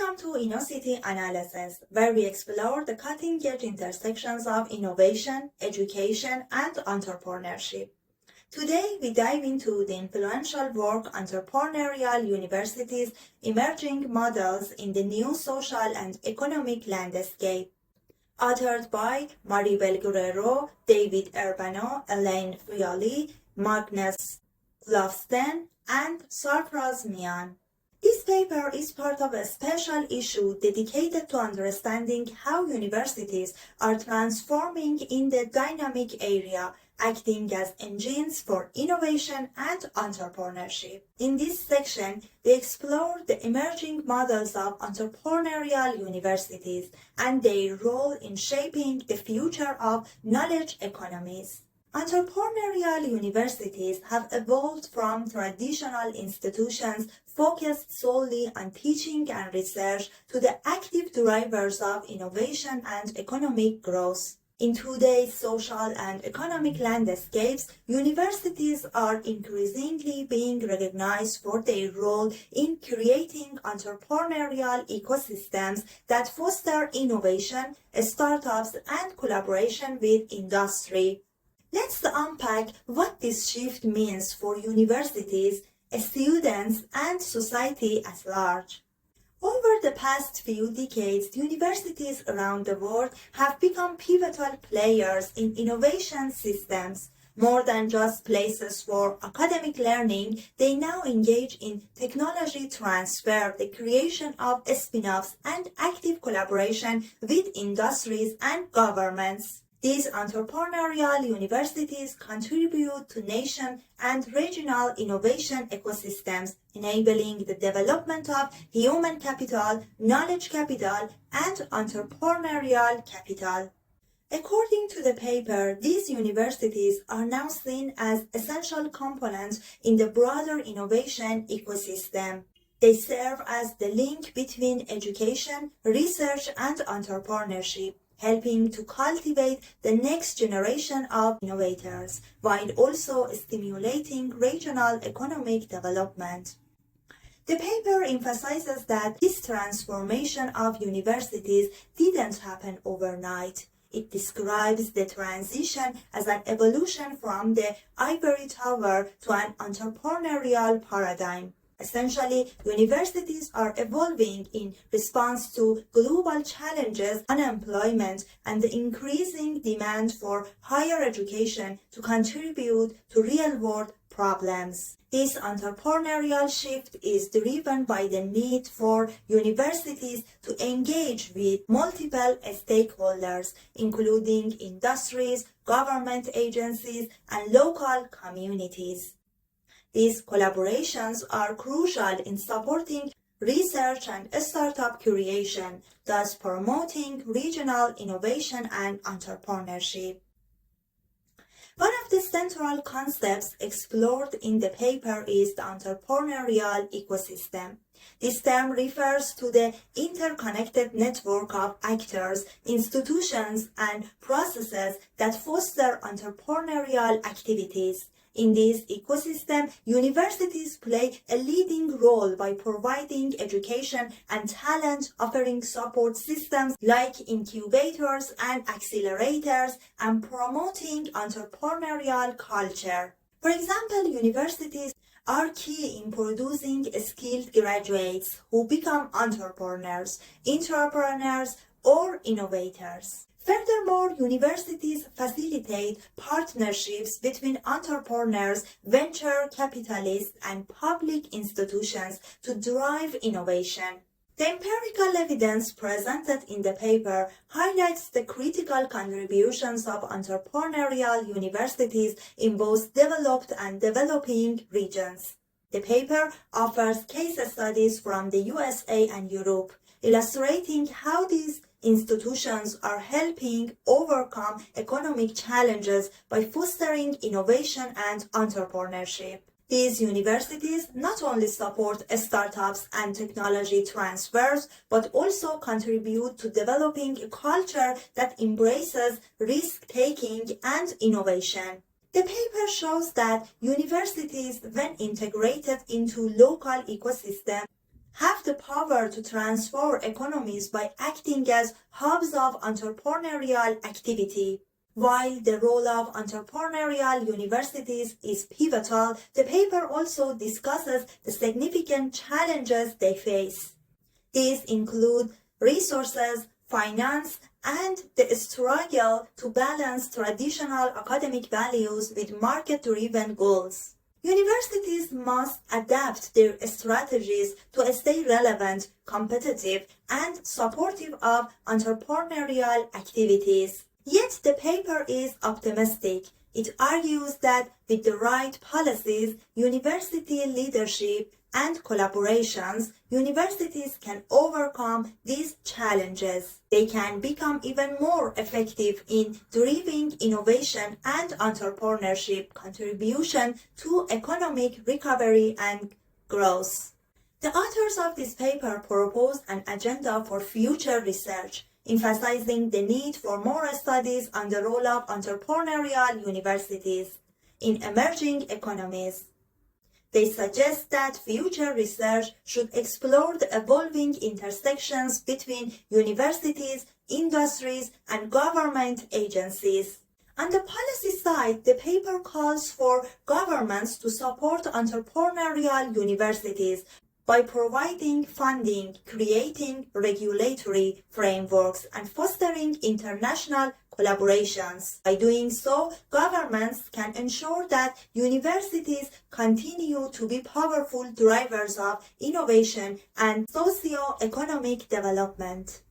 Welcome to InnoCity Analysis, where we explore the cutting-edge intersections of innovation, education, and entrepreneurship. Today, we dive into the influential work Entrepreneurial Universities Emerging Models in the New Social and Economic Landscape, authored by Maribel Guerrero, David Urbano, Alain Fayolle, Magnus Klofsten, and Sarfraz Mian. This paper is part of a special issue dedicated to understanding how universities are transforming in the dynamic area, acting as engines for innovation and entrepreneurship. In this section, we explore the emerging models of entrepreneurial universities and their role in shaping the future of knowledge economies. Entrepreneurial universities have evolved from traditional institutions focused solely on teaching and research to the active drivers of innovation and economic growth. In today's social and economic landscapes, universities are increasingly being recognized for their role in creating entrepreneurial ecosystems that foster innovation, startups, and collaboration with industry. Let's unpack what this shift means for universities, students, and society at large. Over the past few decades, universities around the world have become pivotal players in innovation systems. More than just places for academic learning, they now engage in technology transfer, the creation of spin-offs, and active collaboration with industries and governments. These entrepreneurial universities contribute to nation and regional innovation ecosystems, enabling the development of human capital, knowledge capital, and entrepreneurial capital. According to the paper, these universities are now seen as essential components in the broader innovation ecosystem. They serve as the link between education, research, and entrepreneurship, helping to cultivate the next generation of innovators, while also stimulating regional economic development. The paper emphasizes that this transformation of universities didn't happen overnight. It describes the transition as an evolution from the ivory tower to an entrepreneurial paradigm. Essentially, universities are evolving in response to global challenges, unemployment, and the increasing demand for higher education to contribute to real-world problems. This entrepreneurial shift is driven by the need for universities to engage with multiple stakeholders, including industries, government agencies, and local communities. These collaborations are crucial in supporting research and startup creation, thus promoting regional innovation and entrepreneurship. One of the central concepts explored in the paper is the entrepreneurial ecosystem. This term refers to the interconnected network of actors, institutions, and processes that foster entrepreneurial activities. In this ecosystem, universities play a leading role by providing education and talent, offering support systems like incubators and accelerators, and promoting entrepreneurial culture. For example, universities are key in producing skilled graduates who become entrepreneurs, intrapreneurs, or innovators. Furthermore, universities facilitate partnerships between entrepreneurs, venture capitalists, and public institutions to drive innovation. The empirical evidence presented in the paper highlights the critical contributions of entrepreneurial universities in both developed and developing regions. The paper offers case studies from the USA and Europe, illustrating how these institutions are helping overcome economic challenges by fostering innovation and entrepreneurship. These universities not only support startups and technology transfers, but also contribute to developing a culture that embraces risk-taking and innovation. The paper shows that universities, when integrated into local ecosystems, have the power to transform economies by acting as hubs of entrepreneurial activity. While the role of entrepreneurial universities is pivotal, the paper also discusses the significant challenges they face. These include resources, finance, and the struggle to balance traditional academic values with market-driven goals. Universities must adapt their strategies to stay relevant, competitive, and supportive of entrepreneurial activities. Yet the paper is optimistic. It argues that with the right policies, university leadership, and collaborations, universities can overcome these challenges. They can become even more effective in driving innovation and entrepreneurship contribution to economic recovery and growth. The authors of this paper propose an agenda for future research, emphasizing the need for more studies on the role of entrepreneurial universities in emerging economies. They suggest that future research should explore the evolving intersections between universities, industries, and government agencies. On the policy side, the paper calls for governments to support entrepreneurial universities by providing funding, creating regulatory frameworks, and fostering international collaborations. By doing so, governments can ensure that universities continue to be powerful drivers of innovation and socio-economic development.